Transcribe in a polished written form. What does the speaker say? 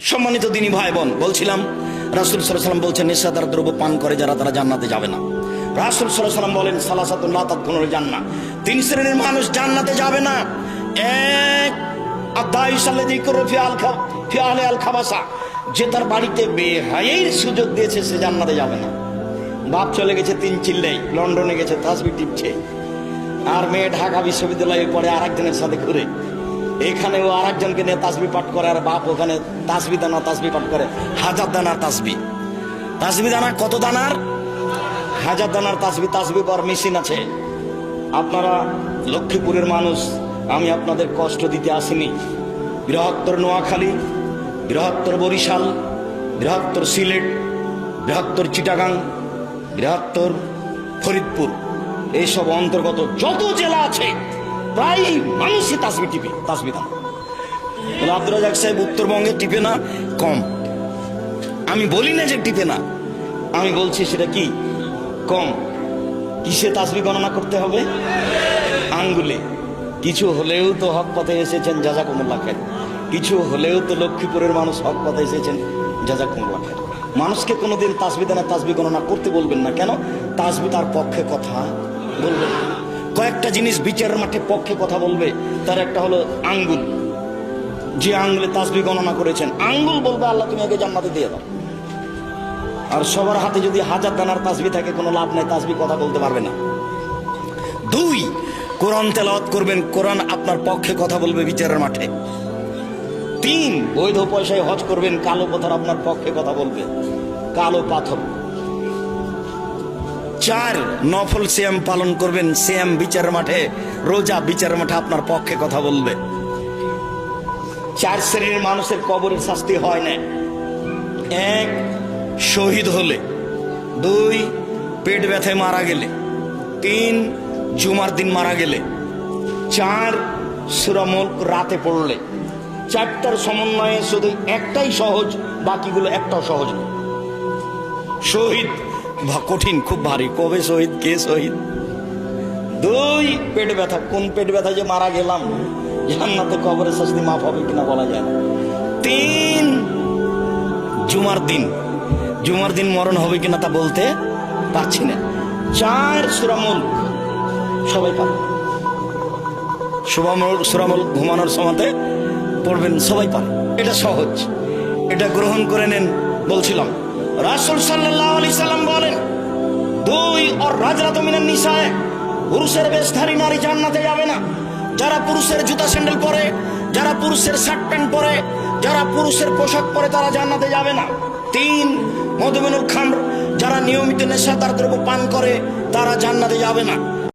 সম্মানিত দিনী ভাই বোন, বলছিলাম রাসূল সাল্লাল্লাহু আলাইহি ওয়াসাল্লাম বলছেন নেশাদার দ্রব্য পান করে যারা তারা জান্নাতে যাবে না। রাসূল সাল্লাল্লাহু আলাইহি ওয়াসাল্লাম বলেন সালাসাতুন লা তাদখুলুল জান্নাহ, তিন শ্রেণীর মানুষ জান্নাতে যাবে না। এক, আদাইস আল্লাযী ইয়াকুরু ফি আহলি আল খাবাসা, যে তার বাড়িতে বেহায়ার সুযোগ দিয়েছে সে জান্নাতে যাবে না। বাপ চলে গেছে তিন চিল্লাই, লন্ডনে গেছে তাসবিহ টিপছে, আর মেয়ে ঢাকা বিশ্ববিদ্যালয়ে পড়ে আরেকজনের সাথে ঘুরে, এখানে ও আরেকজনকে নিয়ে তাসবিহ পাঠ করে, আর বাপ ওখানে তাসবিহ দানা তাসবিহ পাঠ করে, 1000 দানার তাসবিহ। তাসবিহ দানা কত দানার? 1000 দানার তাসবিহ। তাসবিহ পর মেশিন আছে। আপনারা লক্ষ্মীপুরের মানুষ, আমি আপনাদের কষ্ট দিতে আসিনি। বৃহত্তর নোয়াখালী, বৃহত্তর বরিশাল, বৃহত্তর সিলেট, বৃহত্তর চিটাগাং, বৃহত্তর ফরিদপুর, এইসব অন্তর্গত যত জেলা আছে প্রায় মানুষই তাসবিহ টিপে, তাসবিহ দানা। আব্দুর রাজ্জাক সাহেব উত্তরবঙ্গে টিপে না, কম। আমি বলি না যে টিপে না, আমি বলছি সেটা কি কম। কিসে তাসবিহ গণনা করতে হবে? আঙ্গুলে। কিছু হলেও তো হক পথে এসেছেন, জাযাকুমুল্লাহ খাইর। কিছু হলেও তো লক্ষ্মীপুরের মানুষ হক পথে এসেছেন, জাযাকুমুল্লাহ খাইর। মানুষকে কোনোদিন তাসবিহ দানা তাসবিহ গণনা করতে বলবেন না। কেন? তাসবিহ তার পক্ষে কথা বলবে। কয়েকটা জিনিস বিচারের মাঠে পক্ষে কথা বলবে, তার একটা হলো আঙ্গুল। যে আঙ্গুলে তাসবিহ গণনা করেছেন, আঙ্গুল বলবে আল্লাহ তুমি আগে জান্নাতে দিয়ে দাও। আর সবার হাতে যদি 1000 দানার তাসবিহ থাকে, কোনো লাভ নাই, তাসবিহ কথা বলতে পারবে না। 2, কোরআন তেলাওয়াত করবেন, কোরআন আপনার পক্ষে কথা বলবে বিচারের মাঠে। 3, বৈধ পয়সায় হজ করবেন, কালো পাথর আপনার পক্ষে কথা বলবে, কালো পাথর। 4, নফল সিয়াম পালন করবেন, সিয়াম বিচারের মাঠে, রোজা বিচারের মাঠে আপনার পক্ষে কথা বলবে। 4 শ্রেণীর মানুষের কবরের শাস্তি হয় না। 1, শহীদ হলে। 2, পেট ব্যথায় মারা গেলে। 3, জুমার দিন মারা গেলে। 4, সূরা মুলক রাতে পড়লে। 4টার সমন্বয়ে শুধু একটাই সহজ, বাকিগুলো একটাও সহজ না। শহীদ কঠিন, খুব ভারী। কবে শহীদ, কে শহীদ? 2, পেট ব্যথা। কোন পেট ব্যথা যে মারা গেলাম, জান্নাতে কবরের শাস্তি মাফ হবে কিনা বলা যায় না। 3, জুমার দিন। জুমার দিন মরণ হবে কিনা তা বলতে পারছি না। 4, সূরা মুলক। সবাই পারে। সূরা মুলক ঘুমানোর সময়তে পড়বেন, সবাই পারে। এটা সহজ, এটা গ্রহণ করে নেন। বলছিলাম রাসূল সাল্লাল্লাহু আলাইহি সাল্লাম বলেন 2, আর রাজরাতু মিনান নিসায়ে, পুরুষের বেশধারী নারী জান্নাতে যাবে না। যারা পুরুষের জুতা স্যান্ডেল পরে, যারা পুরুষের শার্ট প্যান্ট পরে, যারা পুরুষের পোশাক পরে, তারা জান্নাতে যাবে না। 3, মদমিনুল খামর, যারা নিয়মিত নেশাদার দ্রব্য পান করে, তারা জান্নাতে যাবে না।